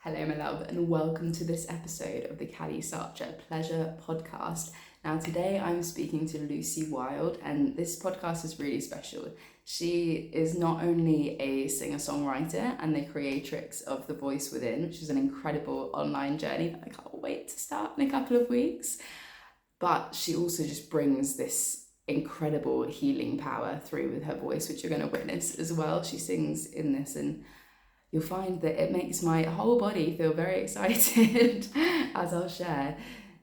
Hello, my love, and welcome to this episode of the Kalisatra Pleasure Podcast. Now, today I'm speaking to Lucy Wylde, and this podcast is really special. She is not only a singer-songwriter and the creatrix of The Voice Within, which is an incredible online journey that I can't wait to start in a couple of weeks, but she also just brings this incredible healing power through with her voice, which you're going to witness as well. She sings in this, and you'll find that it makes my whole body feel very excited as I'll share.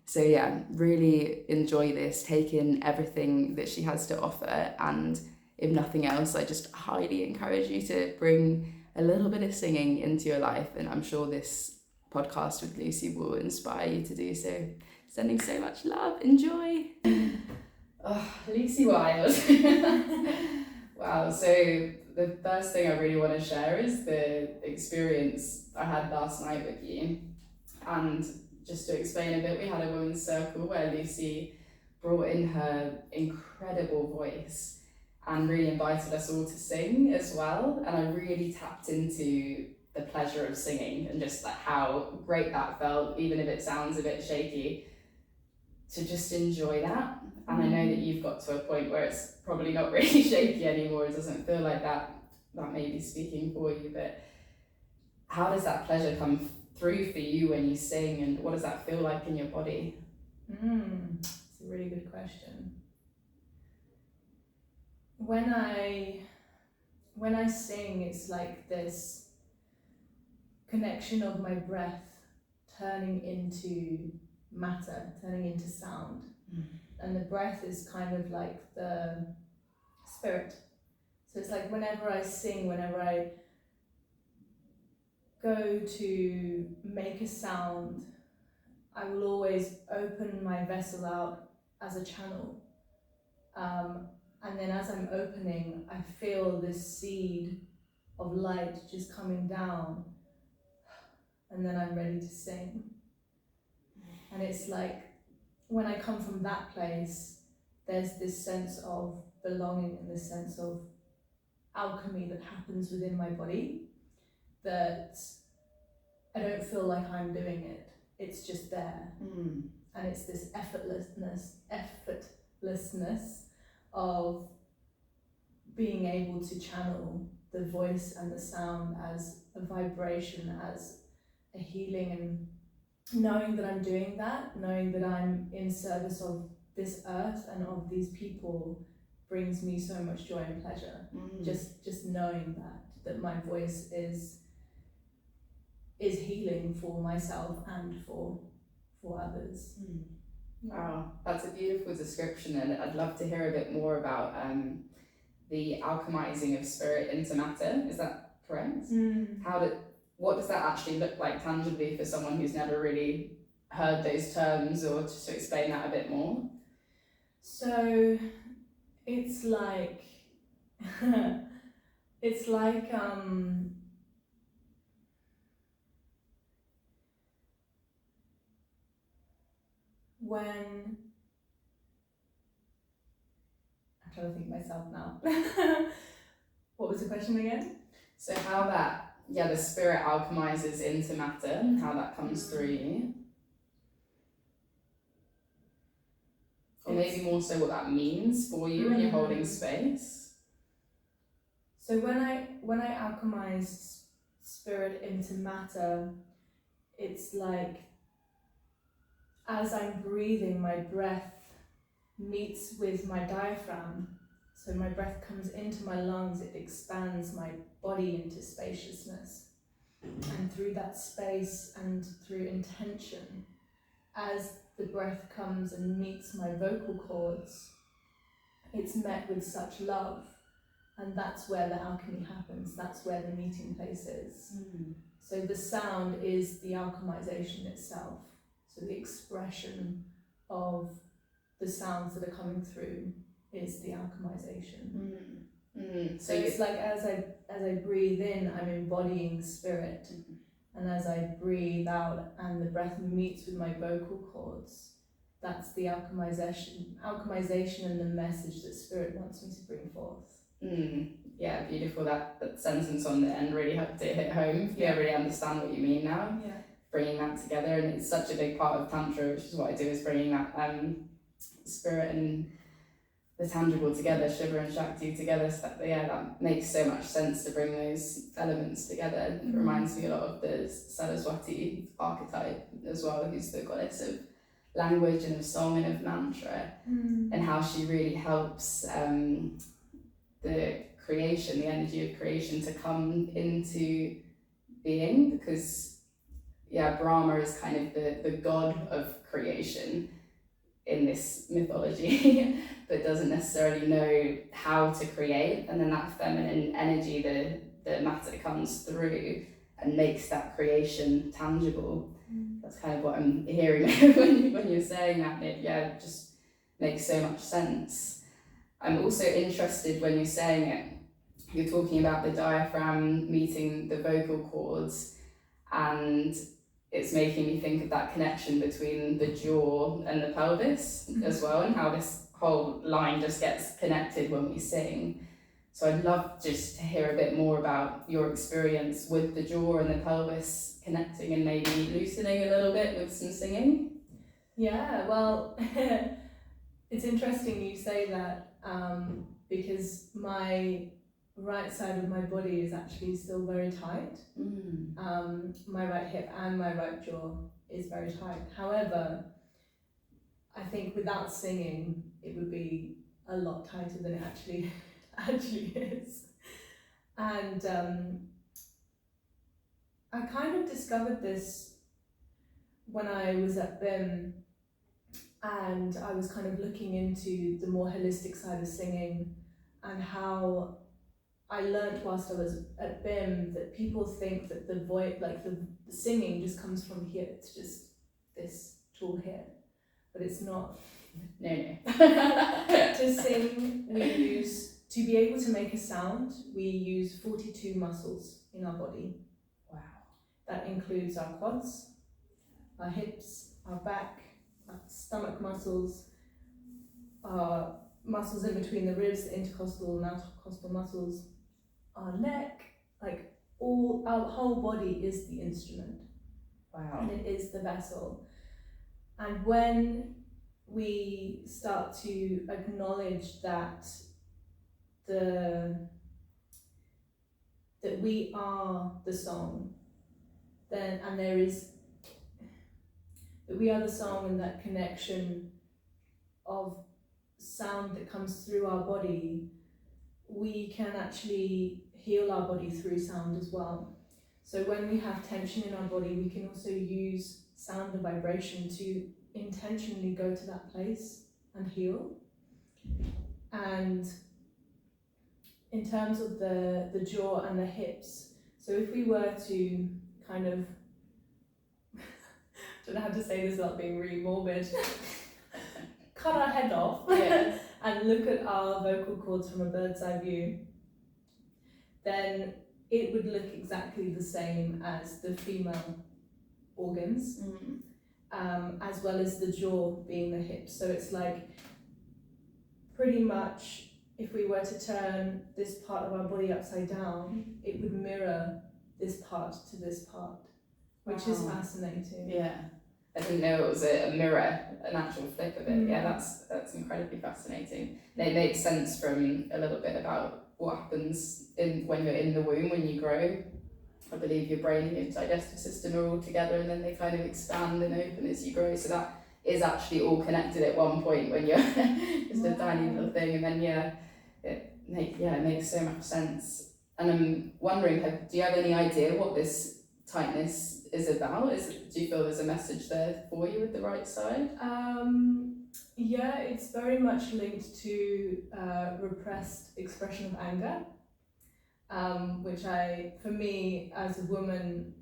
So yeah, really enjoy this, take in everything that she has to offer, and if nothing else, I just highly encourage you to bring a little bit of singing into your life, and I'm sure this podcast with Lucy will inspire you to do so. Sending so much love, enjoy! Oh, Lucy Wylde. Wow, so the first thing I really want to share is the experience I had last night with you. And just to explain a bit, we had a women's circle where Lucy brought in her incredible voice and really invited us all to sing as well. And I really tapped into the pleasure of singing and just like how great that felt, even if it sounds a bit shaky, to just enjoy that. And I know that you've got to a point where it's probably not really shaky anymore. It doesn't feel like that may be speaking for you, but how does that pleasure come through for you when you sing, and what does that feel like in your body? It's a really good question. When I sing, it's like this connection of my breath turning into matter, turning into sound. And the breath is kind of like the spirit. So it's like whenever I sing, whenever I go to make a sound, I will always open my vessel out as a channel. And then as I'm opening, I feel this seed of light just coming down, and then I'm ready to sing. And it's like, when I come from that place, there's this sense of belonging and this sense of alchemy that happens within my body, that I don't feel like I'm doing it. It's just there. And it's this effortlessness of being able to channel the voice and the sound as a vibration, as a healing, and knowing that I'm doing that, knowing that I'm in service of this earth and of these people, brings me so much joy and pleasure. Just knowing that my voice is healing for myself and for others. Wow, that's a beautiful description, and I'd love to hear a bit more about the alchemizing of spirit into matter. Is that correct? What does that actually look like tangibly for someone who's never really heard those terms, or just to explain that a bit more? So it's like when I'm trying to think myself now. What was the question again? So how that, the spirit alchemizes into matter, and how that comes through you. Or maybe more so what that means for you when you're holding space. So when I alchemize spirit into matter, it's like as I'm breathing, my breath meets with my diaphragm. So my breath comes into my lungs, it expands my body into spaciousness. And through that space and through intention, as the breath comes and meets my vocal cords, it's met with such love. And that's where the alchemy happens, that's where the meeting place is. So the sound is the alchemization itself. So the expression of the sounds that are coming through is the alchemization. So it's like as I breathe in, I'm embodying spirit. And as I breathe out and the breath meets with my vocal cords, that's the alchemization and the message that spirit wants me to bring forth. Yeah, beautiful. That sentence on the end really helped it hit home. Yeah, I really understand what you mean now. Yeah. Bringing that together, and it's such a big part of Tantra, which is what I do, is bringing that spirit and the tangible together, Shiva and Shakti together. So that makes so much sense to bring those elements together. It reminds me a lot of the Saraswati archetype as well, who's the goddess of language and of song and of mantra, and how she really helps the creation, the energy of creation, to come into being, because Brahma is kind of the god of creation in this mythology, but doesn't necessarily know how to create, and then that feminine energy, the matter, comes through and makes that creation tangible. That's kind of what I'm hearing when you're saying that, and it just makes so much sense. I'm also interested when you're saying it, you're talking about the diaphragm meeting the vocal cords, and it's making me think of that connection between the jaw and the pelvis as well, and how this whole line just gets connected when we sing. So I'd love just to hear a bit more about your experience with the jaw and the pelvis connecting, and maybe loosening a little bit with some singing. Yeah, well, it's interesting you say that, because my right side of my body is actually still very tight. My right hip and my right jaw is very tight. However, I think without singing, it would be a lot tighter than it actually is. And I kind of discovered this when I was at BIM, and I was kind of looking into the more holistic side of singing, and how I learnt whilst I was at BIM that people think that the voice, like the singing, just comes from here. It's just this tool here, but it's not. No. To sing, to be able to make a sound, we use 42 muscles in our body. Wow. That includes our quads, our hips, our back, our stomach muscles, our muscles in between the ribs, the intercostal and outcostal muscles, our neck, like our whole body is the instrument. Wow. And it is the vessel. And when we start to acknowledge that we are the song, then, and there is that we are the song, and that connection of sound that comes through our body, we can actually heal our body through sound as well. So when we have tension in our body, we can also use sound and vibration to intentionally go to that place and heal. And in terms of the jaw and the hips, so if we were to kind of, I don't know how to say this without being really morbid, cut our head off and look at our vocal cords from a bird's eye view, then it would look exactly the same as the female organs, as well as the jaw being the hips. So it's like, pretty much, if we were to turn this part of our body upside down, it would mirror this part to this part, which is fascinating. Yeah, I didn't know it was a mirror, an actual flip of it. Yeah, that's incredibly fascinating. And it makes sense from a little bit about what happens when you're in the womb, when you grow. I believe your brain and your digestive system are all together, and then they kind of expand and open as you grow. So that is actually all connected at one point when you're just a tiny little thing, and then it makes so much sense. And I'm wondering, do you have any idea what this tightness is about? Do you feel there's a message there for you with the right side? Yeah, it's very much linked to repressed expression of anger, which for me as a woman,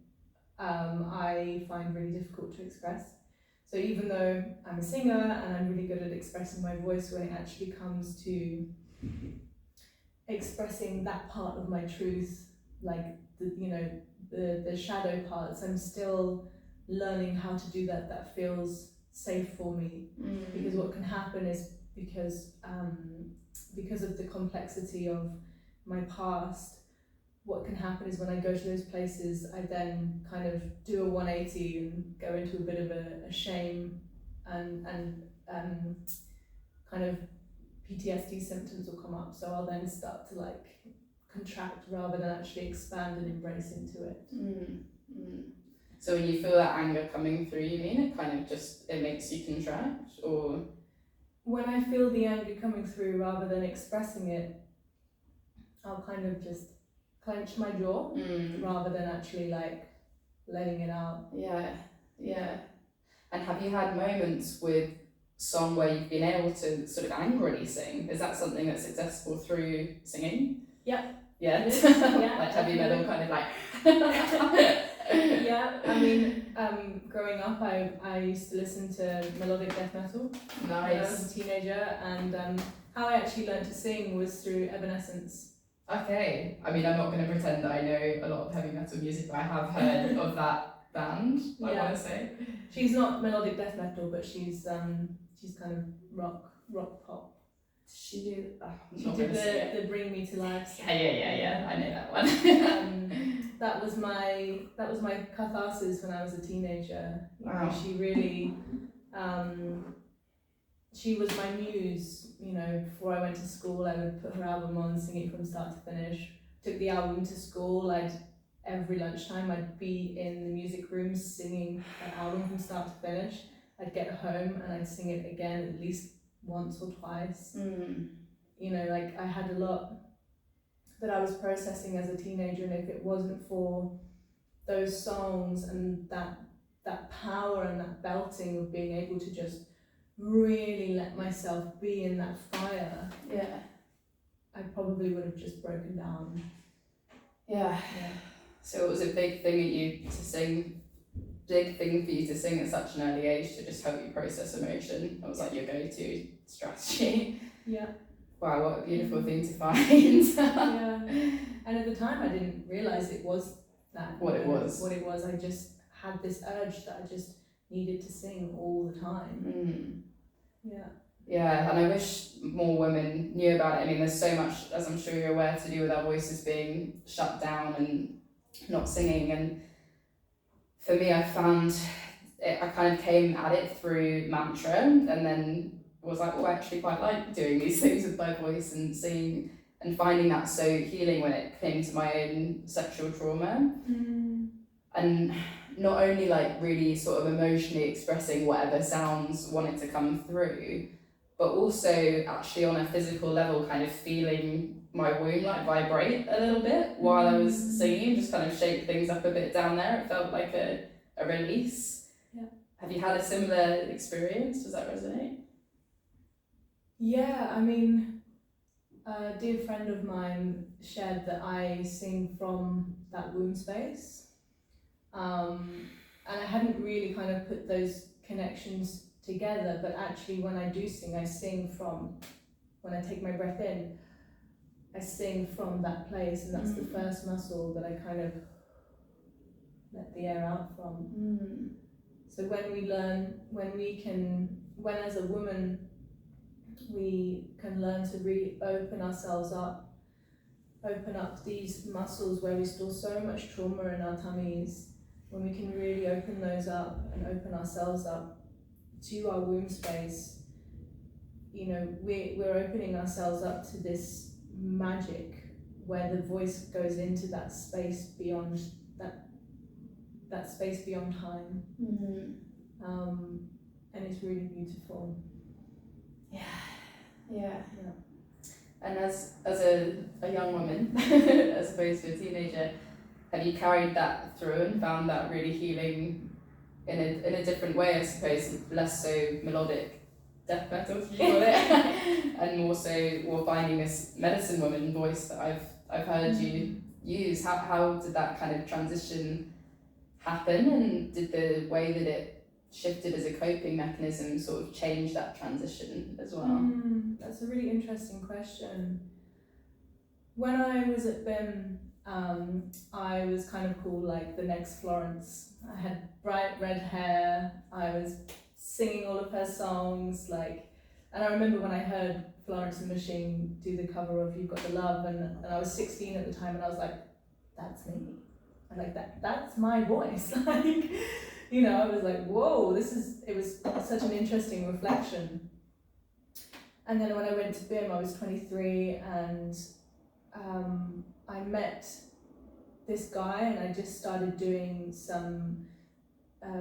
I find really difficult to express. So even though I'm a singer and I'm really good at expressing my voice, when it actually comes to expressing that part of my truth, like the shadow parts, I'm still learning how to do that. That feels safe for me, because what can happen is because of the complexity of my past, what can happen is when I go to those places, I then kind of do a 180 and go into a bit of a shame and kind of PTSD symptoms will come up. So I'll then start to like contract rather than actually expand and embrace into it. So when you feel that anger coming through, you mean it kind of just, it makes you contract, or? When I feel the anger coming through, rather than expressing it, I'll kind of just clench my jaw rather than actually like letting it out. Yeah. And have you had moments with song where you've been able to sort of angrily sing? Is that something that's accessible through singing? Yeah. Yeah. Yeah. Like heavy metal kind of like. Yeah, I mean, growing up, I used to listen to melodic death metal when I was a teenager, and how I actually learned to sing was through Evanescence. Okay, I mean, I'm not going to pretend that I know a lot of heavy metal music, but I have heard of that band, I want to say. She's not melodic death metal, but she's kind of rock pop. She did. She did the Bring Me to Life. Yeah. I know that one. That was my catharsis when I was a teenager. Wow. She really, she was my muse. You know, before I went to school, I would put her album on, sing it from start to finish. Took the album to school. Every lunchtime I'd be in the music room singing that album from start to finish. I'd get home and I'd sing it again at least once or twice. You know, like I had a lot that I was processing as a teenager, and if it wasn't for those songs and that power and that belting of being able to just really let myself be in that fire, I probably would have just broken down. Yeah. So it was a big thing for you to sing at such an early age to just help you process emotion. It was like your go-to strategy. Yeah. Wow, what a beautiful thing to find. Yeah. And at the time I didn't realise it was that. What it was. I just had this urge that I just needed to sing all the time. Yeah, and I wish more women knew about it. I mean, there's so much, as I'm sure you're aware, to do with our voices being shut down and not singing. And for me, I found I kind of came at it through mantra, and then was like, oh, I actually quite like doing these things with my voice and singing, and finding that so healing when it came to my own sexual trauma. And not only like really sort of emotionally expressing whatever sounds wanted to come through, but also actually on a physical level kind of feeling my womb like vibrate a little bit while I was singing, just kind of shake things up a bit down there. It felt like a release. Yeah. Have you had a similar experience? Does that resonate? Yeah, I mean, a dear friend of mine shared that I sing from that womb space. And I hadn't really kind of put those connections together, but actually when I do sing, I sing from, when I take my breath in, I sing from that place, and that's the first muscle that I kind of let the air out from. So when as a woman, we can learn to open ourselves up, open up these muscles where we store so much trauma in our tummies, when we can really open those up and open ourselves up to our womb space, you know, we're opening ourselves up to this magic where the voice goes into that space beyond that space beyond time. And it's really beautiful. Yeah. And as a young woman, as opposed to a teenager, have you carried that through and found that really healing in a different way, I suppose, less so melodic death metal, as you call it, and more finding this medicine woman voice that I've heard you use? How did that kind of transition happen, and did the way that it shifted as a coping mechanism sort of change that transition as well? That's a really interesting question. When I was at BIM, I was kind of called like the next Florence. I had bright red hair, I was singing all of her songs, like And I remember when I heard Florence and the Machine do the cover of You've Got the Love, and I was 16 at the time, and I was like, that's me. I'm like, that's my voice. Like, you know, I was like, whoa, it was such an interesting reflection. And then when I went to BIM, I was 23, and I met this guy, and I just started doing some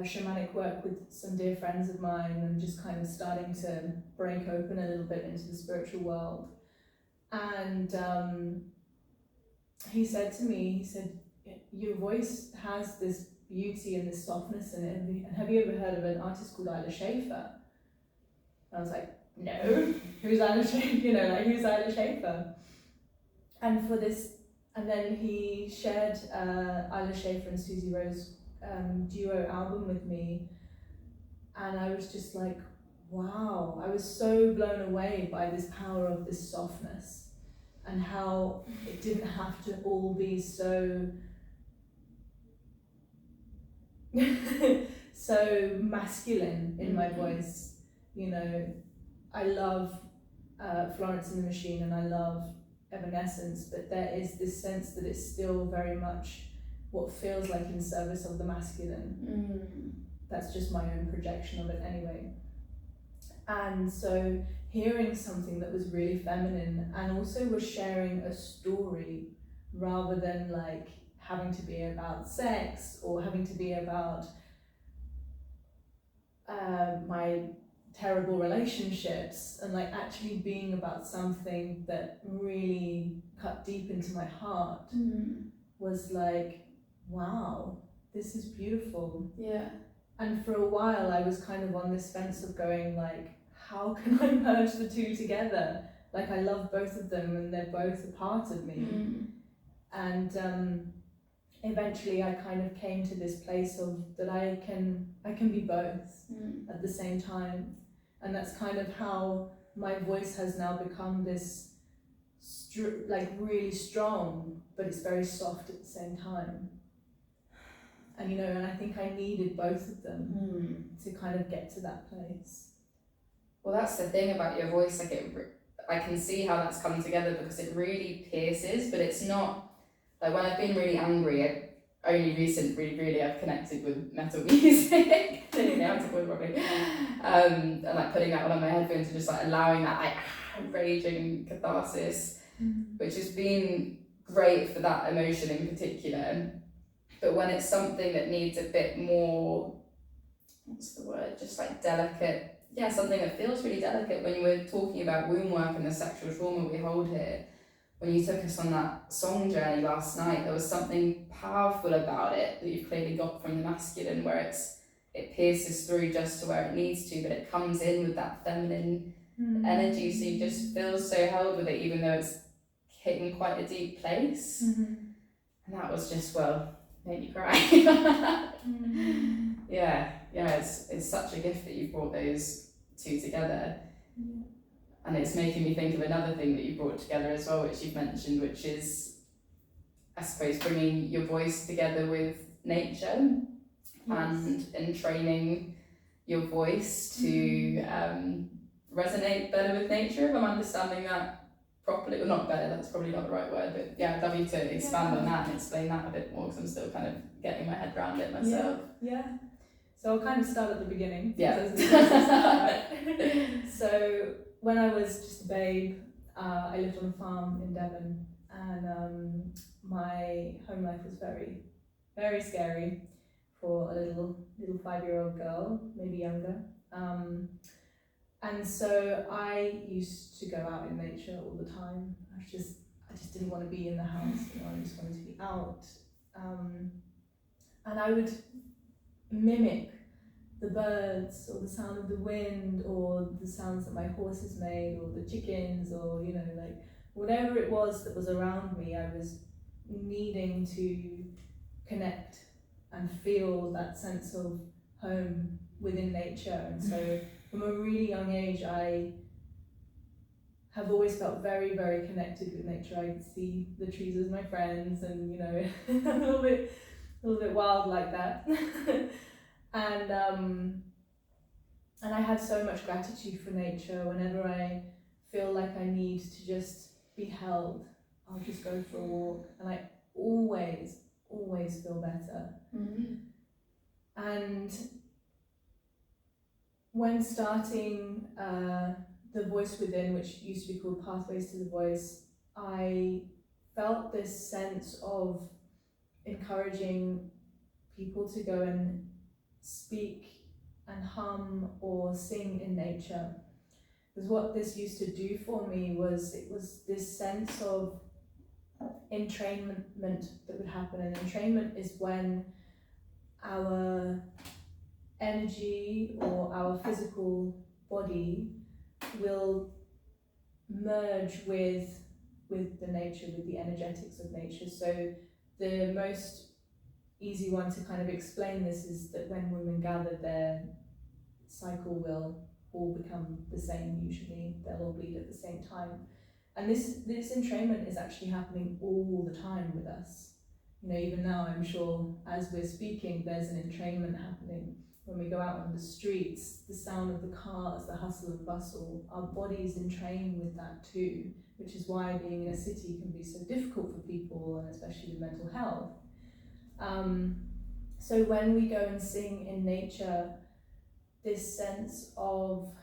shamanic work with some dear friends of mine, and just kind of starting to break open a little bit into the spiritual world. And he said to me, he said, your voice has this beauty and this softness in it. And have you ever heard of an artist called Isla Schaefer? And I was like, no, who's Isla Schaefer? You know, like, who's Isla Schaefer? And for this, and then he shared Isla Schaefer and Susie Rose duo album with me, and I was just like, wow, I was so blown away by this power of this softness, and how it didn't have to all be so so masculine in my voice. You know, I love Florence and the Machine, and I love Evanescence, but there is this sense that it's still very much what feels like in service of the masculine. That's just my own projection of it anyway. And so hearing something that was really feminine, and also was sharing a story rather than like having to be about sex or having to be about my terrible relationships, and like actually being about something that really cut deep into my heart, was like, wow, this is beautiful. Yeah. And for a while I was kind of on this fence of going like, how can I merge the two together? Like, I love both of them and they're both a part of me. And eventually I kind of came to this place of that I can be both at the same time. And that's kind of how my voice has now become this like really strong, but it's very soft at the same time. And you know, and I think I needed both of them to kind of get to that place. Well, that's the thing about your voice, like I can see how that's come together, because it really pierces, but it's not, like when I've been really angry, only recently really I've connected with metal music, and like putting that on my headphones and just like allowing that like raging catharsis, which has been great for that emotion in particular. But when it's something that needs a bit more, what's the word, just like delicate, something that feels really delicate, when you were talking about womb work and the sexual trauma we hold here, when you took us on that song journey last night, there was something powerful about it that you've clearly got from the masculine, where it pierces through just to where it needs to, but it comes in with that feminine energy, so you just feel so held with it, even though it's hitting quite a deep place. And that was just, well, made me cry. It's such a gift that you brought those two together. And it's making me think of another thing that you brought together as well, which you've mentioned, which is, I suppose, bringing your voice together with nature, and training your voice to resonate better with nature, if I'm understanding that properly. Well, not better, that's probably not the right word, but I'd love you to expand on that and explain that a bit more, because I'm still kind of getting my head around it myself. So I'll kind of start at the beginning. So when I was just a babe, I lived on a farm in Devon, and my home life was very, very scary for a little 5-year-old girl, maybe younger. And so I used to go out in nature all the time. I just didn't want to be in the house, I just wanted to be out. And I would mimic the birds, or the sound of the wind, or the sounds that my horses made, or the chickens, or you know, like whatever it was that was around me, I was needing to connect and feel that sense of home within nature. And so from a really young age, I have always felt very, very connected with nature. I see the trees as my friends, and you know, a little bit wild like that. And And I had so much gratitude for nature. Whenever I feel like I need to just be held, I'll just go for a walk, and I always feel better. And when starting The Voice Within, which used to be called Pathways to the Voice, I felt this sense of encouraging people to go and speak and hum or sing in nature. Because what this used to do for me was, it was this sense of entrainment that would happen. And entrainment is when our energy or our physical body will merge with the nature, with the energetics of nature. So the most easy one to kind of explain this is that when women gather, their cycle will all become the same. Usually they'll all bleed at the same time, and this entrainment is actually happening all the time with us. You know, even now, I'm sure as we're speaking, there's an entrainment happening. When we go out on the streets, the sound of the cars, the hustle and bustle, our bodies entrain with that too, which is why being in a city can be so difficult for people, and especially with mental health. So when we go and sing in nature, this sense of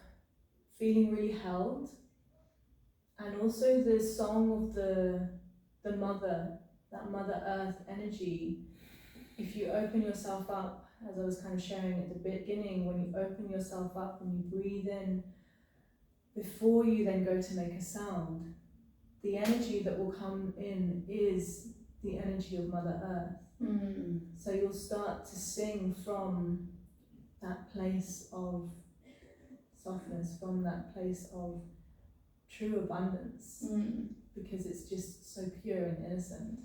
feeling really held, and also the song of the mother, that Mother Earth energy. If you open yourself up, as I was kind of sharing at the beginning, when you open yourself up and you breathe in, before you then go to make a sound, the energy that will come in is the energy of Mother Earth. So you'll start to sing from that place of softness, from that place of true abundance, because it's just so pure and innocent.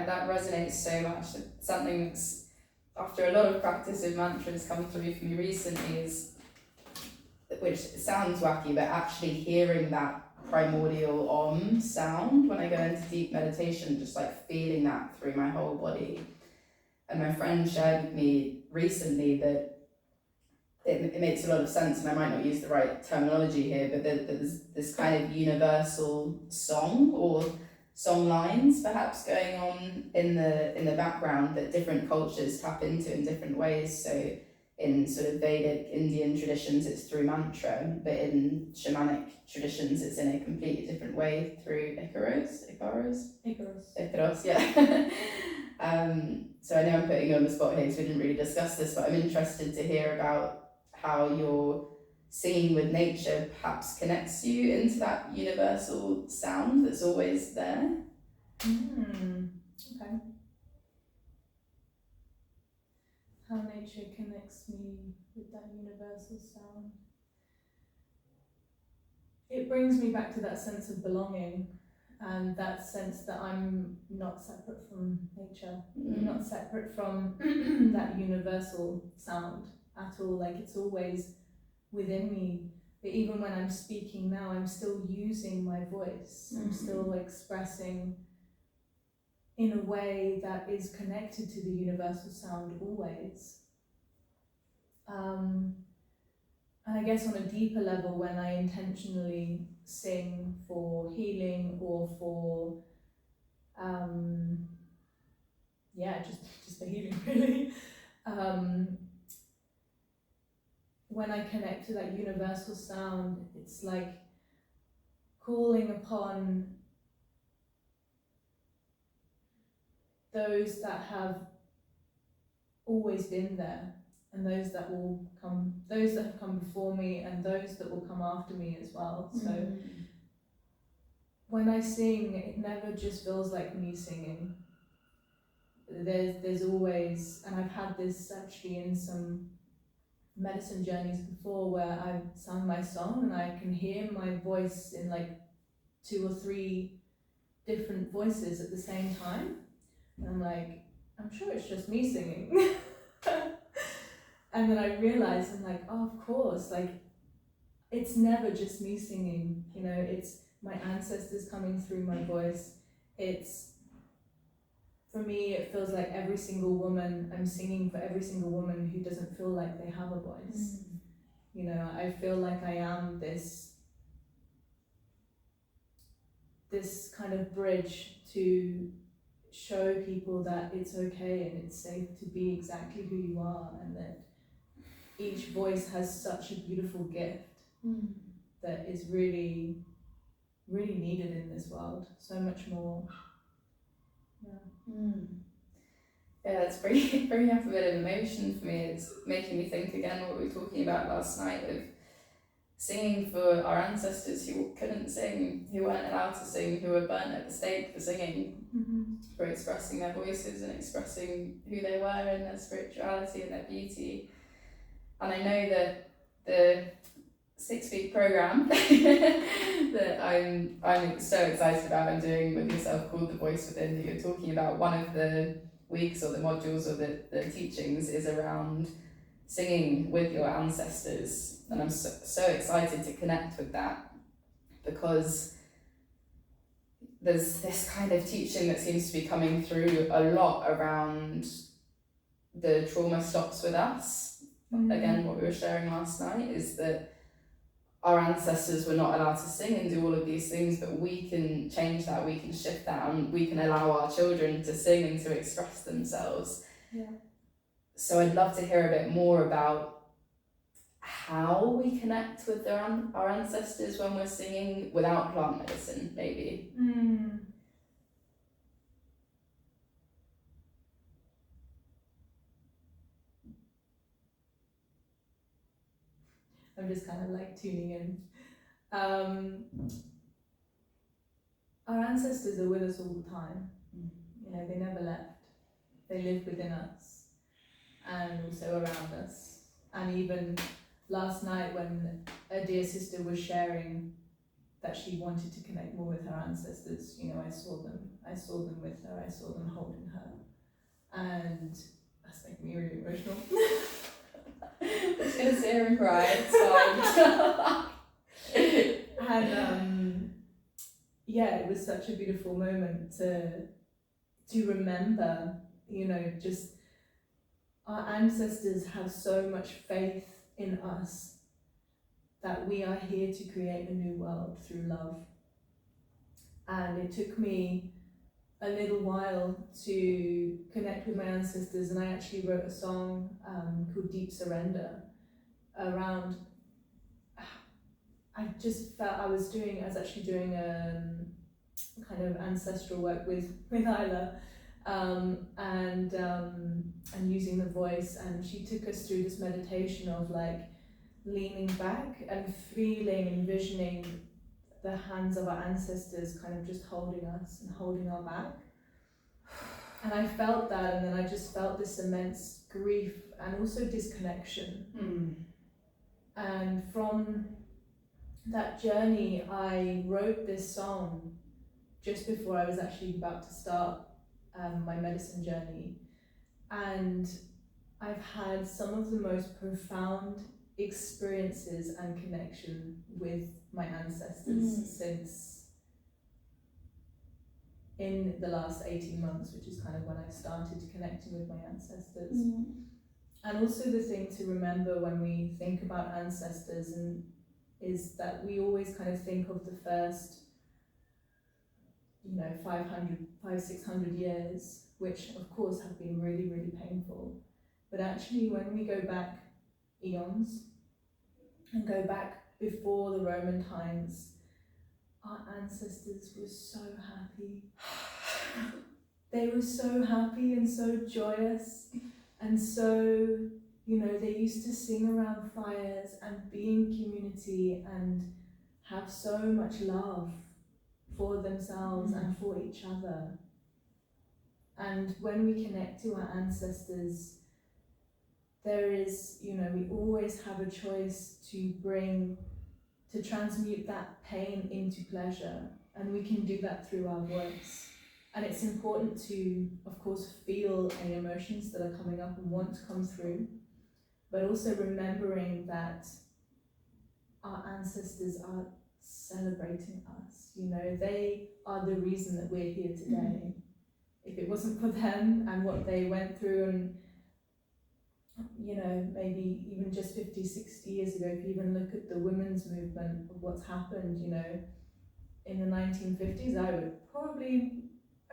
That resonates so much. Something that's, after a lot of practice of mantras come through for me recently, is, which sounds wacky, but actually hearing that primordial Om sound when I go into deep meditation, just like feeling that through my whole body. And my friend shared with me recently that it makes a lot of sense, and I might not use the right terminology here, but there's this kind of universal song or song lines perhaps going on in the background that different cultures tap into in different ways. So in sort of Vedic Indian traditions, it's through mantra, but in shamanic traditions, it's in a completely different way through Icaros, yeah. So I know I'm putting you on the spot here because we didn't really discuss this, but I'm interested to hear about how your singing with nature perhaps connects you into that universal sound that's always there. Okay. How nature connects me with that universal sound. It brings me back to that sense of belonging, and that sense that I'm not separate from nature. I'm not separate from that universal sound at all. Like, it's always within me. But even when I'm speaking now, I'm still using my voice. I'm still expressing in a way that is connected to the universal sound always. And I guess on a deeper level, when I intentionally sing for healing or for, just for healing really, when I connect to that universal sound, it's like calling upon those that have always been there, and those that have come before me, and those that will come after me as well. So when I sing, it never just feels like me singing. There's always, and I've had this actually in some medicine journeys before, where I've sung my song and I can hear my voice in like 2 or 3 different voices at the same time, and I'm like, I'm sure it's just me singing. And then I realized, I'm like, oh, of course, like, it's never just me singing, you know, it's my ancestors coming through my voice, it's for me, it feels like every single woman, I'm singing for every single woman who doesn't feel like they have a voice. You know, I feel like I am this kind of bridge to show people that it's okay and it's safe to be exactly who you are, and that each voice has such a beautiful gift that is really, really needed in this world. So much more. Yeah, it's bringing up a bit of emotion for me. It's making me think again what we were talking about last night of singing for our ancestors who couldn't sing, who weren't allowed to sing, who were burnt at the stake for singing, for expressing their voices and expressing who they were and their spirituality and their beauty. And I know that the 6-week program that I'm so excited about and doing with yourself, called The Voice Within, that you're talking about, one of the weeks or the modules or the teachings is around singing with your ancestors, and I'm so excited to connect with that, because there's this kind of teaching that seems to be coming through a lot around the trauma stops with us. Again, what we were sharing last night is that our ancestors were not allowed to sing and do all of these things, but we can change that, we can shift that, and we can allow our children to sing and to express themselves. So I'd love to hear a bit more about how we connect with our ancestors when we're singing without plant medicine, maybe. I'm just kind of like tuning in. Our ancestors are with us all the time. You know, they never left. They live within us and also around us. And even last night when a dear sister was sharing that she wanted to connect more with her ancestors, you know, I saw them with her, I saw them holding her. And that's making me really emotional. I was going to say her and cry, it's fine. And yeah, it was such a beautiful moment to remember, you know, just our ancestors have so much faith in us that we are here to create a new world through love. And it took me a little while to connect with my ancestors, and I actually wrote a song called Deep Surrender around. I just felt I was actually doing kind of ancestral work with Isla, and using the voice, and she took us through this meditation of like leaning back and feeling, envisioning the hands of our ancestors kind of just holding us and holding our back. And I felt that, and then I just felt this immense grief and also disconnection. And from that journey, I wrote this song just before I was actually about to start my medicine journey. And I've had some of the most profound experiences and connection with my ancestors since in the last 18 months, which is kind of when I started connecting with my ancestors. And also the thing to remember when we think about ancestors is that we always kind of think of the first, you know, 600 years, which of course have been really, really painful. But actually when we go back eons and go back before the Roman times, our ancestors were so happy. They were so happy and so joyous, and so, you know, they used to sing around fires and be in community and have so much love for themselves and for each other. And when we connect to our ancestors, there is, you know, we always have a choice to transmute that pain into pleasure, and we can do that through our voice. And it's important to, of course, feel any emotions that are coming up and want to come through, but also remembering that our ancestors are celebrating us. You know, they are the reason that we're here today. if it wasn't for them and what they went through, and maybe even just 50, 60 years ago, if you even look at the women's movement of what's happened, in the 1950s, I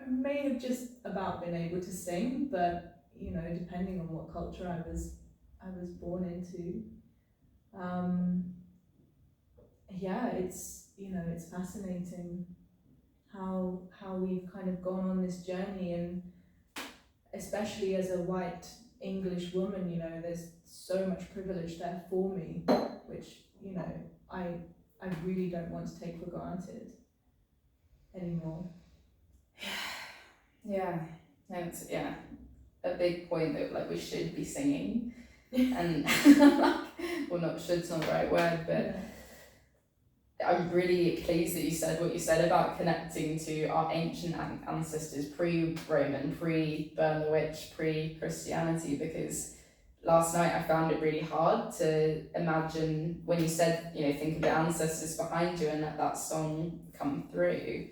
may have just about been able to sing, but depending on what culture I was born into, it's fascinating how we've kind of gone on this journey, and especially as a white English woman, there's so much privilege there for me, which I really don't want to take for granted anymore. Yeah, it's a big point that like we should be singing, and well, not should's not the right word, but I'm really pleased that you said what you said about connecting to our ancient ancestors, pre-Roman, pre-Burn the Witch, pre-Christianity, because last night I found it really hard to imagine when you said, think of the ancestors behind you and let that song come through.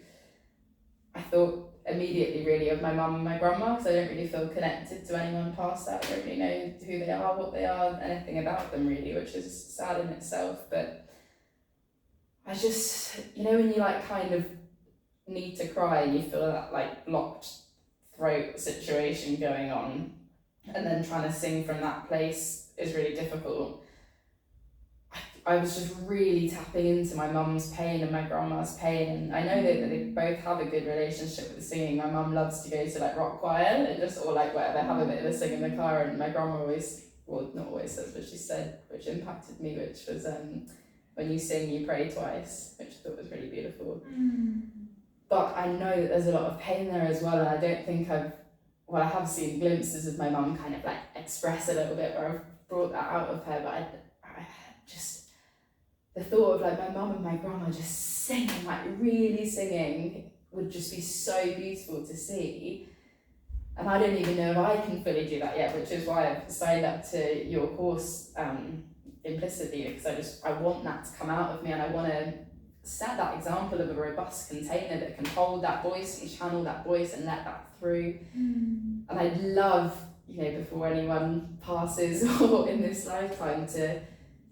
I thought immediately really of my mum and my grandma, because I don't really feel connected to anyone past that. I don't really know who they are, what they are, anything about them really, which is sad in itself. But I just, when you like kind of need to cry and you feel that like blocked throat situation going on, and then trying to sing from that place is really difficult. I was just really tapping into my mum's pain and my grandma's pain, and I know that they both have a good relationship with the singing. My mum loves to go to like rock choir and just, or like whatever, have a bit of a sing in the car, and my grandma always, well, not always says what she said, which impacted me, which was when you sing, you pray twice, which I thought was really beautiful. But I know that there's a lot of pain there as well, and I don't think I have seen glimpses of my mum kind of like express a little bit where I've brought that out of her, but I just, the thought of like my mum and my grandma just singing, like really singing, would just be so beautiful to see. And I don't even know if I can fully do that yet, which is why I've signed up to your course implicitly, because I want that to come out of me, and I want to set that example of a robust container that can hold that voice and channel that voice and let that through. And I'd love, before anyone passes or in this lifetime, to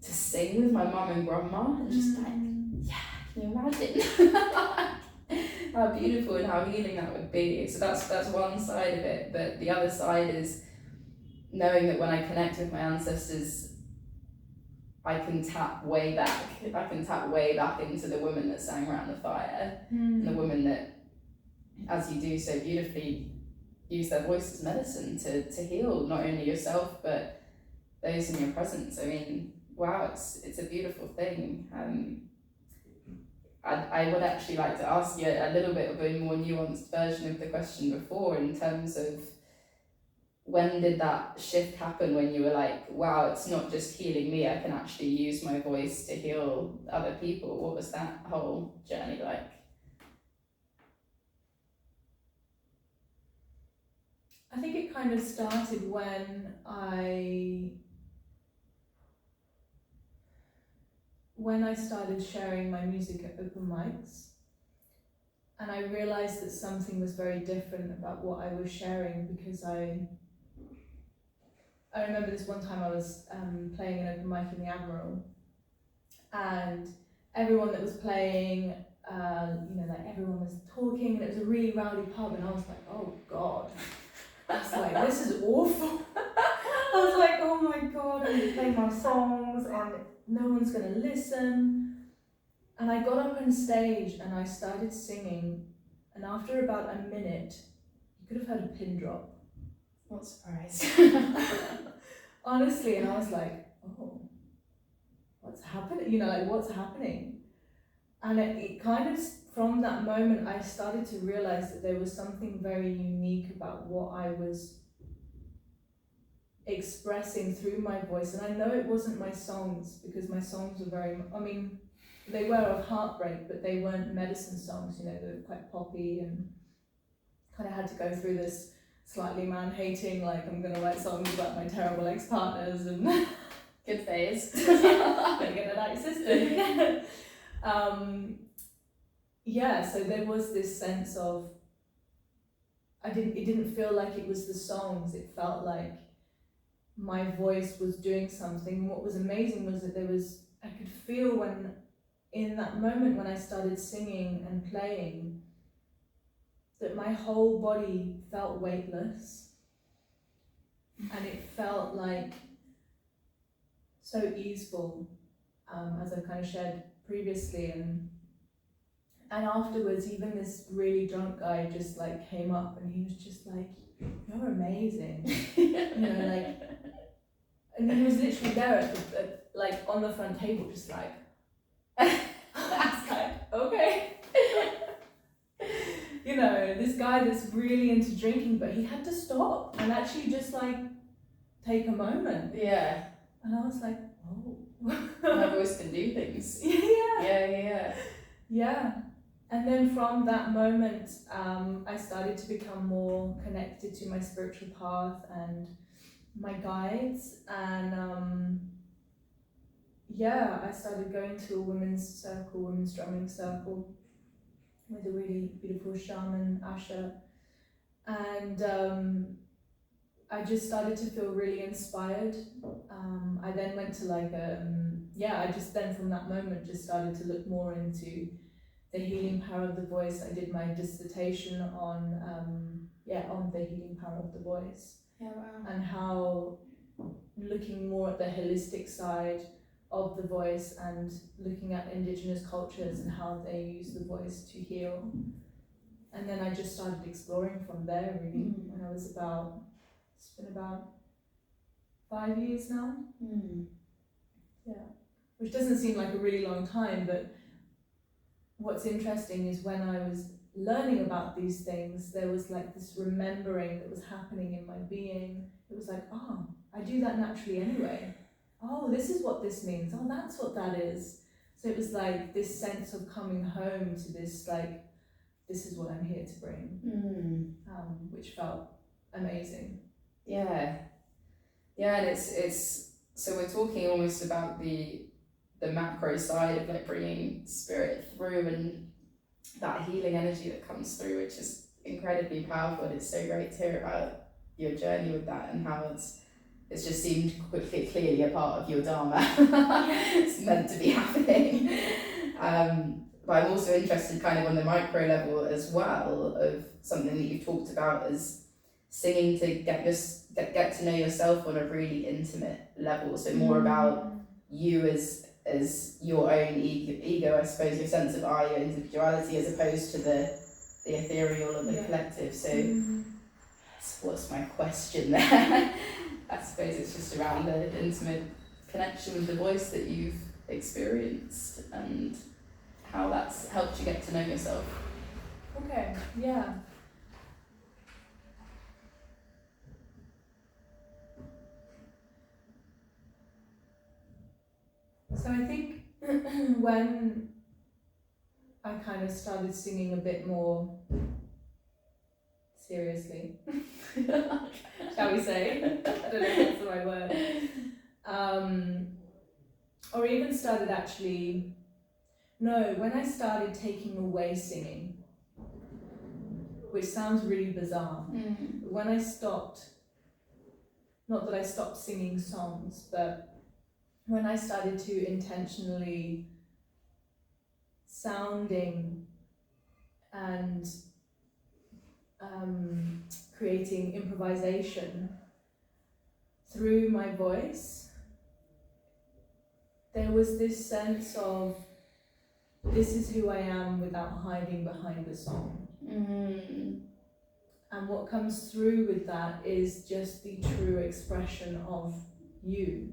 sing with my mum and grandma, and just like, can you imagine how beautiful and how healing that would be? So that's one side of it, but the other side is knowing that when I connect with my ancestors, I can tap way back. I can tap way back into the women that sang around the fire, and the women that, as you do so beautifully, use their voice as medicine to heal not only yourself but those in your presence. I mean, wow, it's a beautiful thing. I would actually like to ask you a little bit of a more nuanced version of the question before, in terms of when did that shift happen, when you were like, wow, it's not just healing me, I can actually use my voice to heal other people? What was that whole journey like? I think it kind of started when I started sharing my music at open mics, and I realized that something was very different about what I was sharing, because I remember this one time I was playing an open mic in the Admiral, and everyone that was playing, like everyone was talking, and it was a really rowdy pub, and I was like, oh God, I was like, this is awful. I was like, oh my God, I'm playing my songs and no one's gonna listen. And I got up on stage and I started singing, and after about a minute, you could have heard a pin drop. Not surprised. Honestly, and I was like, oh, what's happening? What's happening? And it kind of, from that moment, I started to realize that there was something very unique about what I was expressing through my voice. And I know it wasn't my songs, because my songs were they were of heartbreak, but they weren't medicine songs, they were quite poppy, and kind of had to go through this slightly man-hating, like, I'm going to write songs about my terrible ex-partners, and good phase. gonna get a nice sister. So there was this sense of it didn't feel like it was the songs, it felt like my voice was doing something. And what was amazing was that I could feel when, in that moment when I started singing and playing, that my whole body felt weightless, and it felt like so easeful, as I've kind of shared previously. And afterwards, even this really drunk guy just like came up and he was just like, "You're amazing," like, and he was literally there like on the front table, just like, I was like, okay. This guy that's really into drinking, but he had to stop and actually just like take a moment. Yeah. And I was like, oh. My voice can do things. Yeah. Yeah. And then from that moment, I started to become more connected to my spiritual path and my guides. And I started going to a women's drumming circle with a really beautiful shaman, Asha. And I just started to feel really inspired. I then went to I just then from that moment just started to look more into the healing power of the voice. I did my dissertation on the healing power of the voice. Yeah, wow. And how looking more at the holistic side of the voice and looking at indigenous cultures and how they use the voice to heal. And then I just started exploring from there, really, when I was it's been about 5 years now. Yeah, which doesn't seem like a really long time, but what's interesting is when I was learning about these things, there was like this remembering that was happening in my being. It was like, oh, I do that naturally anyway. Oh, this is what this means. Oh, that's what that is. So it was like this sense of coming home to this, like, this is what I'm here to bring, which felt amazing. Yeah, and it's so we're talking almost about the macro side of like bringing spirit through and that healing energy that comes through, which is incredibly powerful. And it's so great to hear about your journey with that and how it's just seemed clearly a part of your dharma. It's meant to be happening. But I'm also interested kind of on the micro level as well of something that you've talked about as singing to get to know yourself on a really intimate level. So more about you as your own ego, I suppose, your sense of I, your individuality, as opposed to the ethereal or the collective. So what's my question there? I suppose it's just around the intimate connection with the voice that you've experienced and how that's helped you get to know yourself. Okay, yeah. So I think when I kind of started singing a bit more seriously, shall we say? I don't know if that's the right word. Or even started when I started taking away singing, which sounds really bizarre, but when I stopped, not that I stopped singing songs, but when I started to intentionally sounding and creating improvisation through my voice, there was this sense of this is who I am without hiding behind a song. And what comes through with that is just the true expression of you,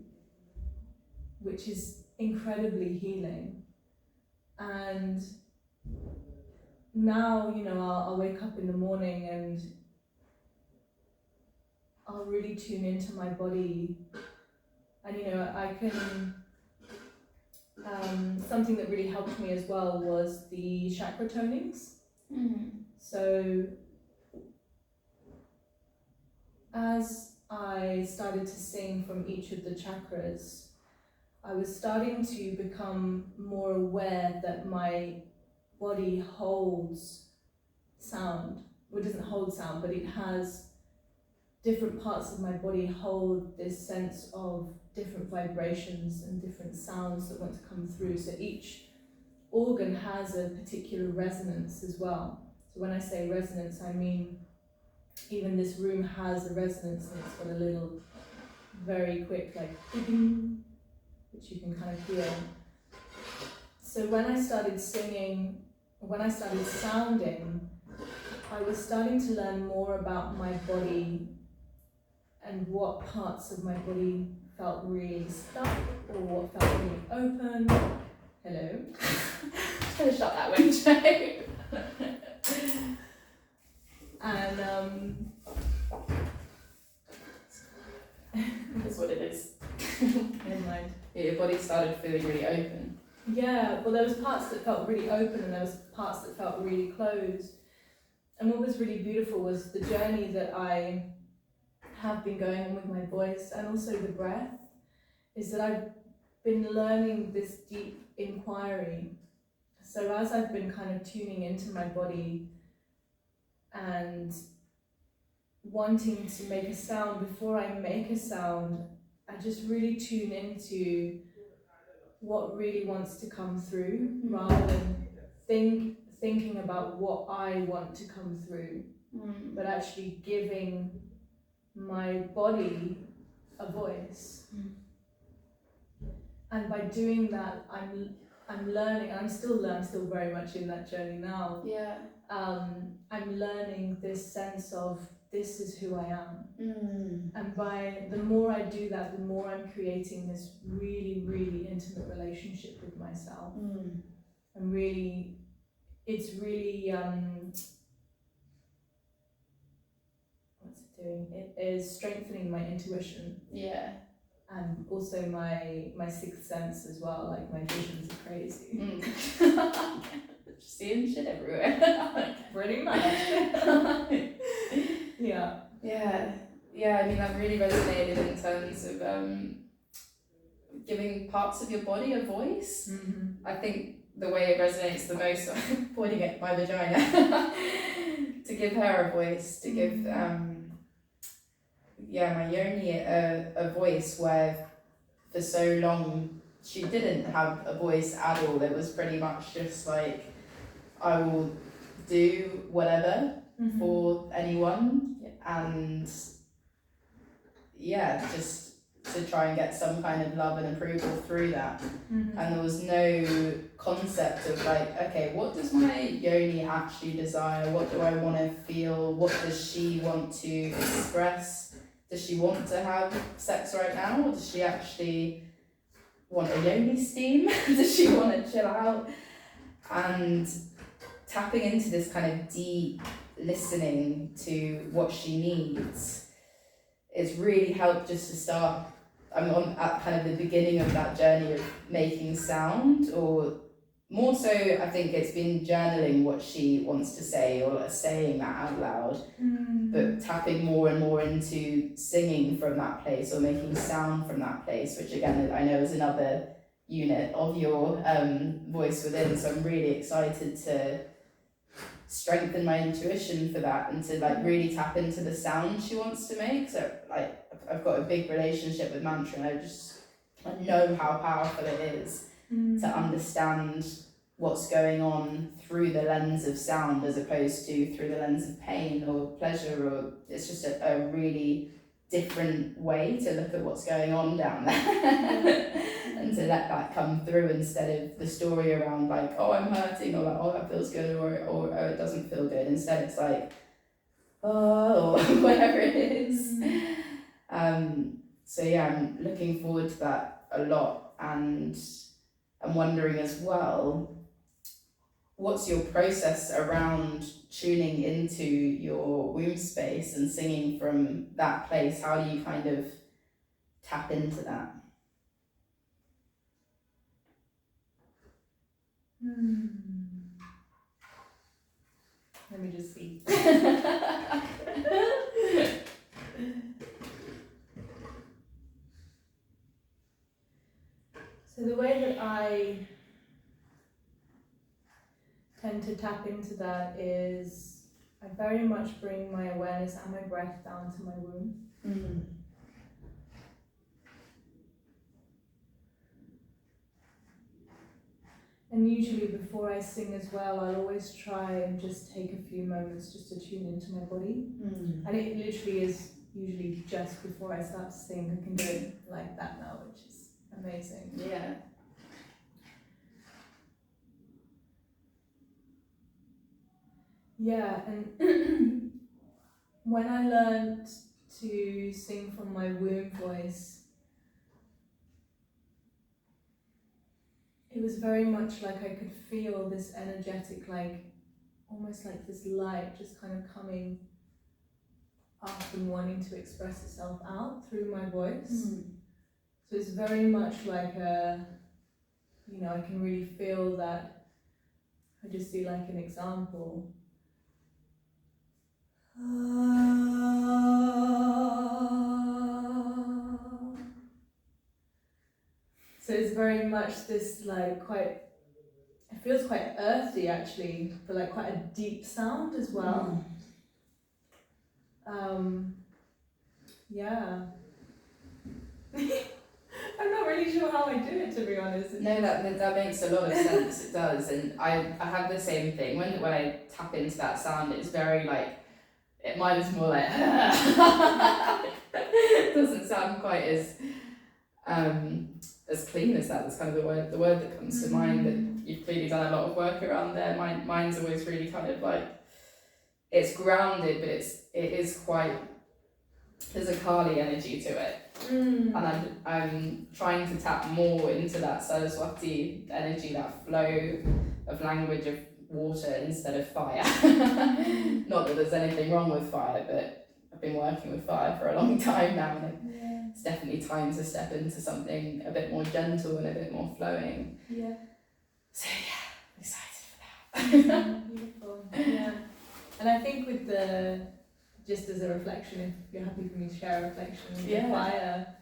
which is incredibly healing. And now, I'll wake up in the morning and I'll really tune into my body. And, I can, something that really helped me as well was the chakra tonings. So as I started to sing from each of the chakras, I was starting to become more aware that my body holds sound. well, it doesn't hold sound, but it has different parts of my body hold this sense of different vibrations and different sounds that want to come through. So each organ has a particular resonance as well. So when I say resonance, I mean even this room has a resonance, and it's got a little very quick like ding, which you can kind of hear. So when I started singing, when I started sounding, I was starting to learn more about my body and what parts of my body felt really stuck or what felt really open. Hello. I'm going to shut that window. And That's what it is. never mind. Yeah, your body started feeling really open. Yeah, well, there was parts that felt really open and there was parts that felt really closed. And what was really beautiful was the journey that I have been going on with my voice and also the breath, is that I've been learning this deep inquiry. So as I've been kind of tuning into my body and wanting to make a sound, before I make a sound, I just really tune into what really wants to come through, rather than thinking about what I want to come through, but actually giving my body a voice. And by doing that, I'm learning, and I'm still very much in that journey now. Yeah. I'm learning this sense of this is who I am. And by the more I do that, the more I'm creating this really, really intimate relationship with myself. And really, it's really, what's it doing? It is strengthening my intuition. Yeah. And also my sixth sense as well, like my visions are crazy. Just seeing shit everywhere. Pretty much. Yeah. Yeah, I mean, that really resonated in terms of giving parts of your body a voice. I think the way it resonates the most, I'm pointing at my vagina, to give her a voice, to give my yoni a voice, where for so long she didn't have a voice at all. It was pretty much just like, I will do whatever for anyone, and just to try and get some kind of love and approval through that. And there was no concept of like, okay, what does my yoni actually desire? What do I want to feel? What does she want to express? Does she want to have sex right now, or does she actually want a yoni steam? Does she want to chill out? And tapping into this kind of deep listening to what she needs is really helped just to start. I'm at kind of the beginning of that journey of making sound, or more so I think it's been journaling what she wants to say, or saying that out loud, but tapping more and more into singing from that place, or making sound from that place, which again I know is another unit of your voice within. So I'm really excited to strengthen my intuition for that, and to like really tap into the sound she wants to make. So like I've got a big relationship with mantra, and I know how powerful it is to understand what's going on through the lens of sound, as opposed to through the lens of pain or pleasure, or it's just a really different way to look at what's going on down there. And to let that come through, instead of the story around like, oh, I'm hurting, or like, oh, that feels good, or oh, it doesn't feel good. Instead it's like, oh, whatever it is. So yeah, I'm looking forward to that a lot, and I'm wondering as well, what's your process around tuning into your womb space and singing from that place? How do you kind of tap into that? Let me just see. So the way that I tend to tap into that is I very much bring my awareness and my breath down to my womb. Mm. And usually before I sing as well, I'll always try and just take a few moments just to tune into my body. Mm. And it literally is usually just before I start to sing. I can do it like that now, which is amazing. Yeah. Yeah, and when I learned to sing from my womb voice, it was very much like I could feel this energetic, like almost like this light just kind of coming up and wanting to express itself out through my voice. Mm. So it's very much like a, you know, I can really feel that. I just do like an example. So it's very much this like quite, it feels quite earthy actually, but like quite a deep sound as well. Yeah. I'm not really sure how I do it, to be honest. No, that makes a lot of sense. It does, and I have the same thing when I tap into that sound. It's very like, mine is more like it doesn't sound quite as clean as that. That's kind of the word that comes to mind. That you've clearly done a lot of work around there. Mine's always really kind of like, it's grounded, but it is quite, there's a Kali energy to it. And I'm trying to tap more into that Saraswati energy, that flow of language of water instead of fire. Not that there's anything wrong with fire, but I've been working with fire for a long time now, and it's definitely time to step into something a bit more gentle and a bit more flowing. Yeah. So yeah, excited for that. Beautiful. Yeah. And I think with the, just as a reflection, if you're happy for me to share a reflection with the fire,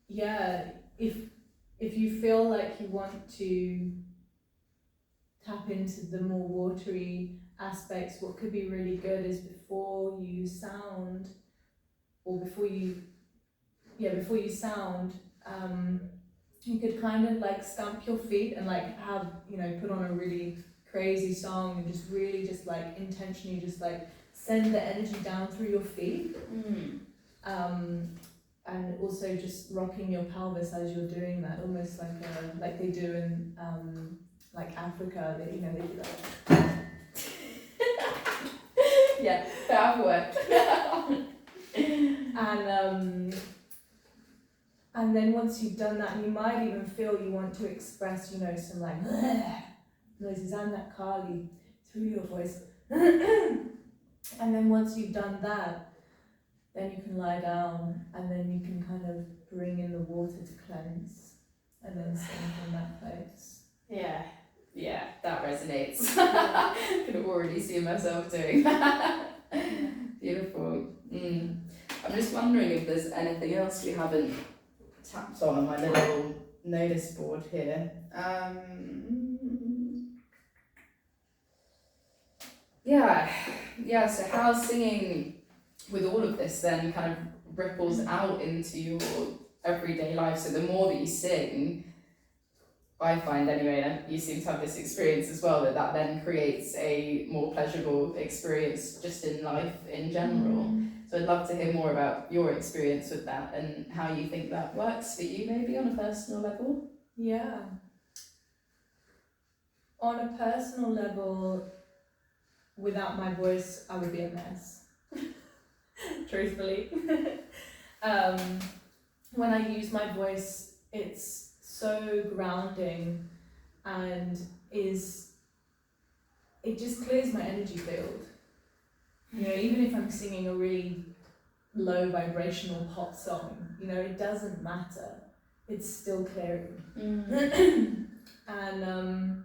yeah, if you feel like you want to tap into the more watery aspects, what could be really good is before you sound, you could kind of like stamp your feet and like have, you know, put on a really crazy song and just really just like intentionally just like send the energy down through your feet. And also just rocking your pelvis as you're doing that, almost like they do in like Africa. They, you know, they do that. Yeah, that work. And then once you've done that, you might even feel you want to express, you know, some like noises and that Kali through your voice. And then once you've done that, then you can lie down and then you can kind of bring in the water to cleanse and then sing from that place. Yeah, that resonates. I can already see myself doing that. Beautiful. I'm just wondering if there's anything else we haven't tapped on my little notice board here. So how singing with all of this then kind of ripples out into your everyday life. So the more that you sing, I find anyway, and you seem to have this experience as well, that then creates a more pleasurable experience just in life in general. So I'd love to hear more about your experience with that and how you think that works for you, maybe on a personal level. Yeah. On a personal level, without my voice, I would be a mess. Truthfully. When I use my voice, it's so grounding and it just clears my energy field. You know, even if I'm singing a really low vibrational pop song, you know, it doesn't matter. It's still clearing. And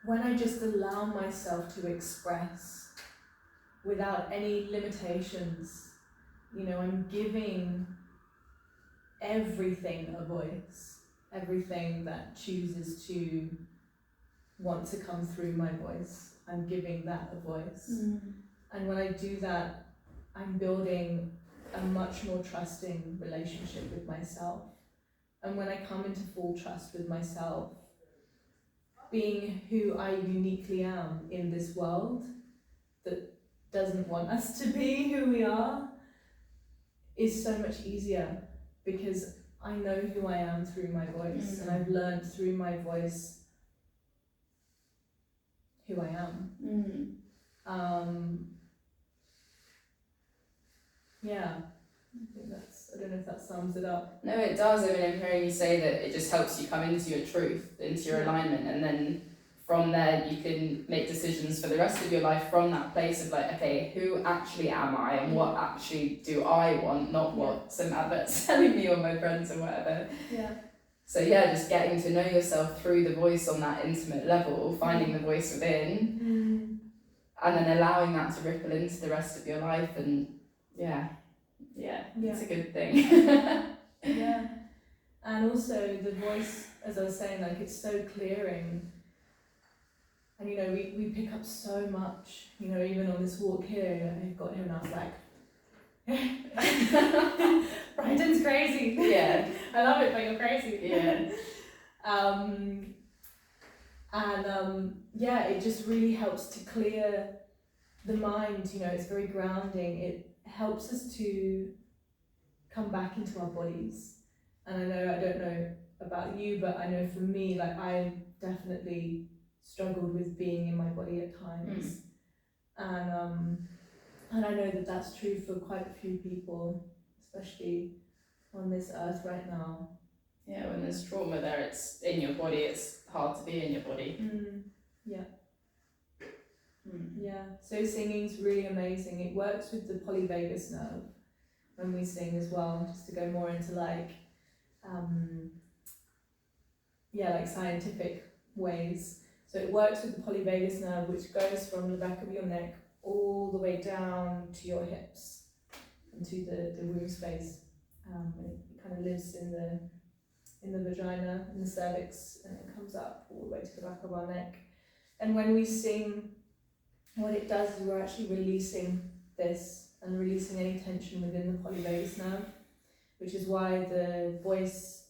when I just allow myself to express without any limitations, you know, I'm giving everything a voice, everything that chooses to want to come through my voice. I'm giving that a voice. And when I do that, I'm building a much more trusting relationship with myself. And when I come into full trust with myself, being who I uniquely am in this world that doesn't want us to be who we are, is so much easier, because I know who I am through my voice, and I've learned through my voice who I am. Yeah, I think I don't know if that sums it up. No, it does. I mean, I'm hearing you say that it just helps you come into your truth, into your alignment, and then from there you can make decisions for the rest of your life from that place of like, okay, who actually am I, and what actually do I want, not what some advert's telling me or my friends or whatever. Yeah. So yeah, just getting to know yourself through the voice on that intimate level, finding the voice within, and then allowing that to ripple into the rest of your life, and yeah, it's a good thing. Yeah. And also the voice, as I was saying, like, it's so clearing. And, you know, we pick up so much, you know, even on this walk here, I've got him and I was like, Brandon's crazy. Yeah. I love it, but you're crazy. Yeah. It just really helps to clear the mind, you know, it's very grounding. It helps us to come back into our bodies. And I don't know about you, but I know for me, like, I definitely struggled with being in my body at times. And I know that that's true for quite a few people, especially on this earth right now. Yeah, when there's trauma there, it's in your body, it's hard to be in your body. Yeah, so singing's really amazing. It works with the polyvagus nerve when we sing as well, just to go more into like scientific ways. So it works with the polyvagus nerve, which goes from the back of your neck all the way down to your hips, into the womb space. It kind of lives in the vagina, in the cervix, and it comes up all the way to the back of our neck. And when we sing, what it does is we're actually releasing this and releasing any tension within the polyvagus nerve, which is why the voice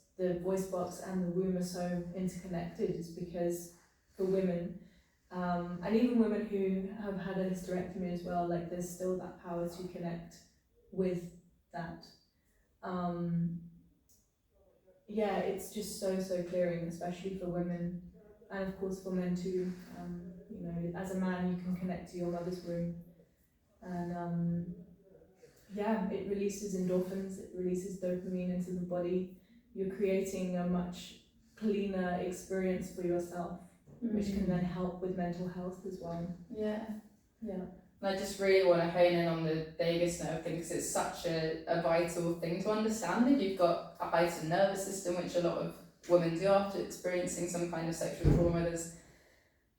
box and the womb are so interconnected. Is because for women, and even women who have had a hysterectomy as well, like, there's still that power to connect with that. It's just so clearing, especially for women, and of course for men too. You know, as a man, you can connect to your mother's womb, and it releases endorphins, it releases dopamine into the body. You're creating a much cleaner experience for yourself, which can then help with mental health as well. Yeah. And I just really want to hone in on the vagus nerve thing, because it's such a vital thing to understand, that you've got a heightened nervous system, which a lot of women do after experiencing some kind of sexual trauma. There's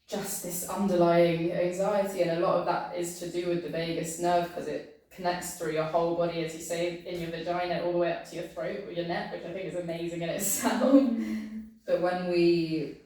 just this underlying anxiety, and a lot of that is to do with the vagus nerve, because it connects through your whole body, as you say, in your vagina all the way up to your throat or your neck, which I think is amazing in itself. But when we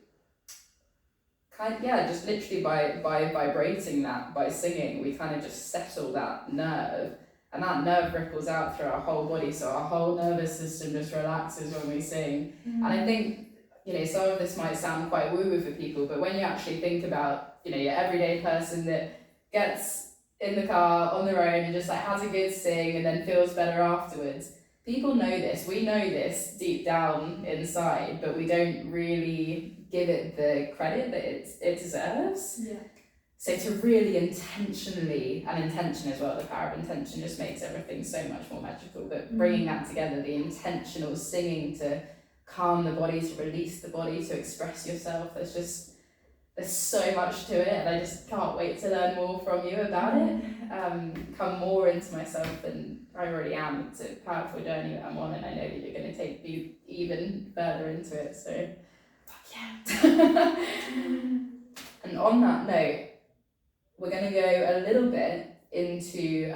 just literally by vibrating that, by singing, we kind of just settle that nerve, and that nerve ripples out through our whole body, so our whole nervous system just relaxes when we sing. And I think, you know, some of this might sound quite woo-woo for people, but when you actually think about, you know, your everyday person that gets in the car on their own and just like has a good sing and then feels better afterwards, people know this, we know this deep down inside, but we don't really give it the credit that it deserves. So to really intentionally, and intention as well, the power of intention just makes everything so much more magical, but bringing that together, the intentional singing to calm the body, to release the body, to express yourself, there's so much to it, and I just can't wait to learn more from you about it, come more into myself, and I already am. It's a powerful journey that I'm on, and I know that you're going to take me even further into it, so fuck yeah. And on that note, we're going to go a little bit into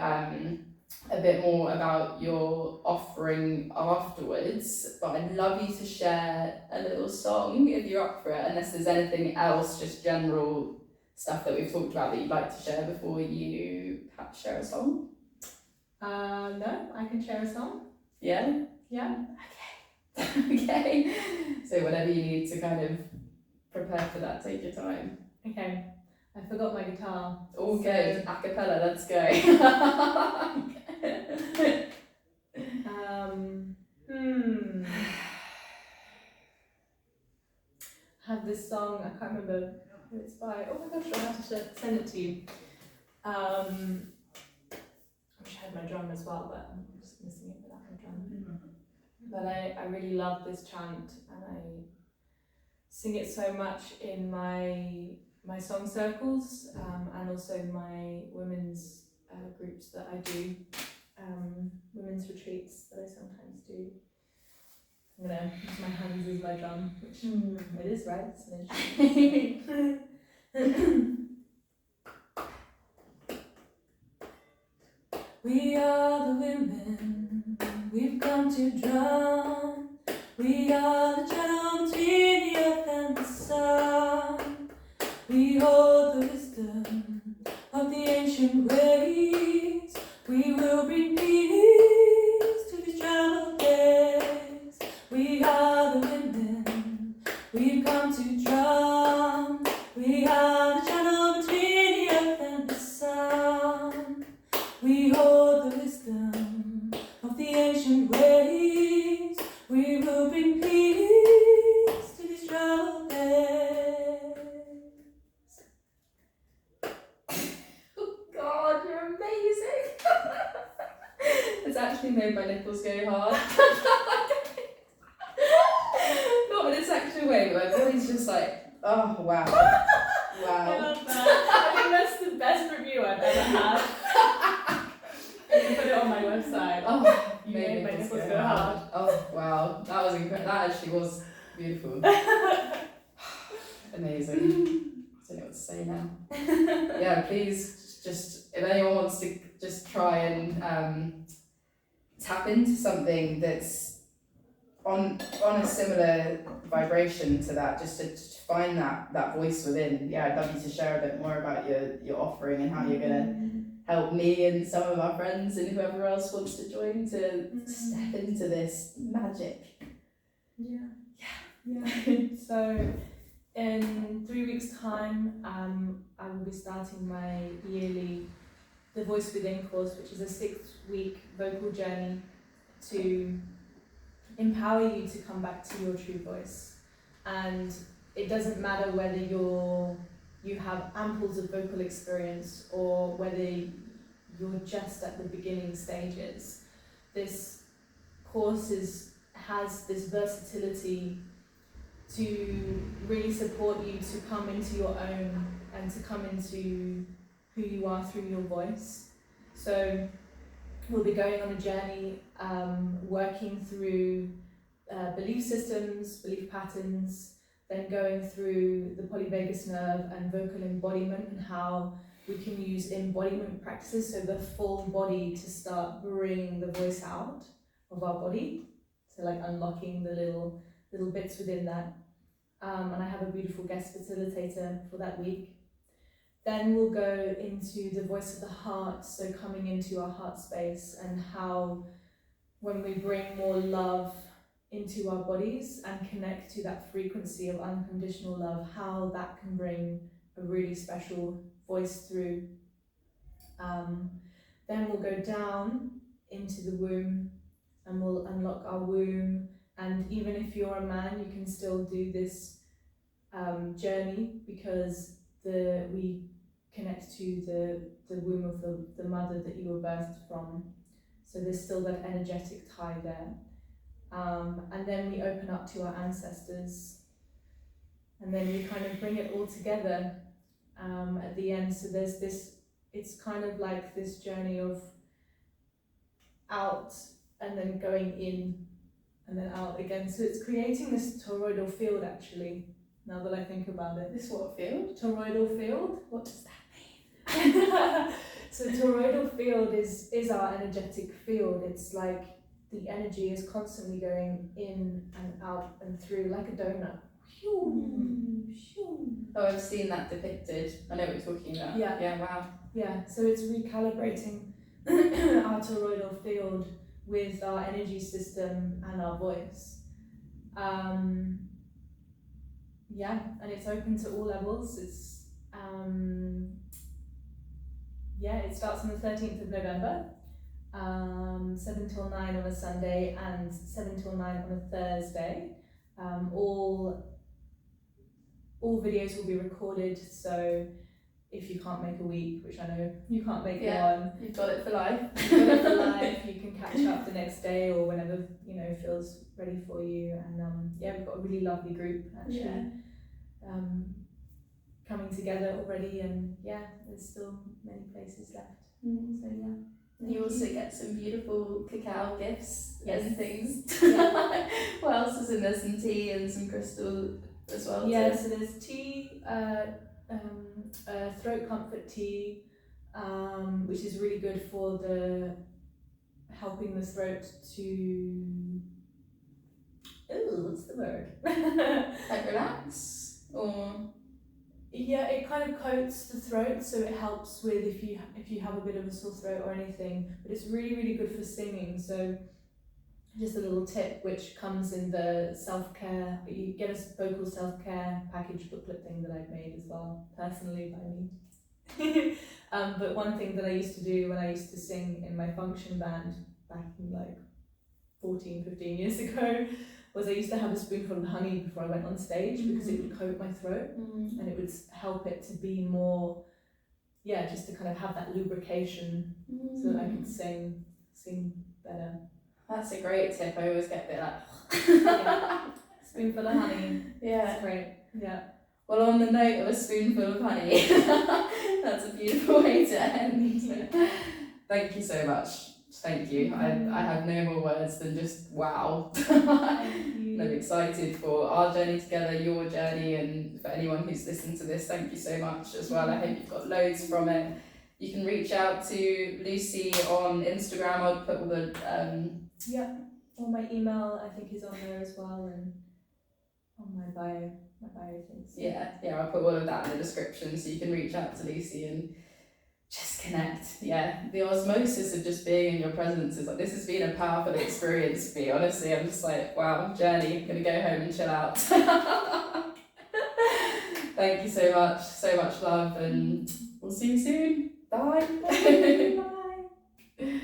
a a bit more about your offering afterwards, but I'd love you to share a little song if you're up for it, unless there's anything else, just general stuff that we've talked about that you'd like to share before you perhaps share a song. No, I can share a song. Yeah? Yeah. Okay. So whatever you need to kind of prepare for that, take your time. Okay. I forgot my guitar. All good. A cappella, let's go. I have this song, I can't remember who it's by. Oh my gosh, I'll have to send it to you. I wish I had my drum as well, but I'm just missing it without my drum. But I really love this chant, and I sing it so much in my song circles, and also my women's groups that I do, women's retreats that I sometimes do. I'm gonna use my hands as my drum, which it is, right? It's an instrument. We are the women, we've come to drown. We are the channel between the earth and the sun. We hold the wisdom of the ancient ways. We will bring peace to these troubled days. We are the women, we've come to drown. We are the channel between the earth and the sun. We hold the wisdom of the ancient ways. We will bring peace to these troubled days. Oh God, you're amazing! It's actually made my nipples go hard. Not in a sexual way, but my body's just like, oh wow. Wow. I love that. I think that's the best review I've ever had. I can put it on my website. Oh, You made my nipples go hard. Oh wow, that was incredible. That actually was beautiful. Amazing. I don't know what to say now. Yeah, please just if anyone wants to just try and tap into something that's on a similar vibration to that, just to find that voice within. Yeah, I'd love you to share a bit more about your offering and how you're gonna help me and some of our friends and whoever else wants to join to step into this magic. Yeah. So in 3 weeks' time, I will be starting my yearly The Voice Within course, which is a 6-week vocal journey to empower you to come back to your true voice. And it doesn't matter whether you have amples of vocal experience or whether you're just at the beginning stages. This course has this versatility to really support you to come into your own and to come into who you are through your voice. So we'll be going on a journey, working through belief systems, belief patterns, then going through the polyvagus nerve and vocal embodiment and how we can use embodiment practices, so the full body, to start bringing the voice out of our body, so like unlocking the little bits within that. And I have a beautiful guest facilitator for that week. Then we'll go into the voice of the heart, so coming into our heart space and how when we bring more love into our bodies and connect to that frequency of unconditional love, how that can bring a really special voice through. Then we'll go down into the womb and we'll unlock our womb. And even if you're a man, you can still do this journey, because we connect to the womb of the mother that you were birthed from. So there's still that energetic tie there. And then we open up to our ancestors, and then we kind of bring it all together at the end. So there's this, it's kind of like this journey of out and then going in and then out again. So it's creating this toroidal field, actually, now that I think about it. This what field? Toroidal field? What does that mean? So toroidal field is our energetic field. It's like the energy is constantly going in and out and through like a donut. Oh, I've seen that depicted. I know what you're talking about. Yeah. Yeah, wow. Yeah, so it's recalibrating our toroidal field with our energy system and our voice. Yeah, and it's open to all levels. It's it starts on the 13th of November, 7 till 9 on a Sunday and 7 till 9 on a Thursday. All videos will be recorded, so if you can't make a week, which I know you can't make one, you've got it for life. You've got it for life. You can catch up the next day or whenever feels ready for you. And we've got a really lovely group actually coming together already, and there's still many places left. So You also get some beautiful cacao gifts and things. Yeah. What else is in there? Some tea and some crystal as well. Yeah, so there's tea, throat comfort tea, which is really good for helping the throat to what's the word? Like relax, or yeah, it kind of coats the throat, so it helps with if you have a bit of a sore throat or anything. But it's really, really good for singing. So just a little tip, which comes in the self-care, you get a vocal self-care package booklet thing that I've made as well, personally by me. But one thing that I used to do when I used to sing in my function band back in like 15 years ago, was I used to have a spoonful of honey before I went on stage because it would coat my throat and it would help it to be more, just to kind of have that lubrication so that I could sing better. That's a great tip. I always get a bit like spoonful of honey. Yeah, it's great. Yeah. Well, on the note of a spoonful of honey, that's a beautiful way to end. Thank you so much. Thank you. I have no more words than just wow. Thank you. I'm excited for our journey together, your journey, and for anyone who's listened to this, thank you so much as well. I hope you've got loads from it. You can reach out to Lucy on Instagram. I'll put all the or my email I think is on there as well, and on my bio things. Yeah, I'll put all of that in the description so you can reach out to Lucy and just connect. The osmosis of just being in your presence is like, this has been a powerful experience for me, honestly. I'm just like, wow, journey, I'm gonna go home and chill out. Thank you so much love, and we'll see you soon. Bye.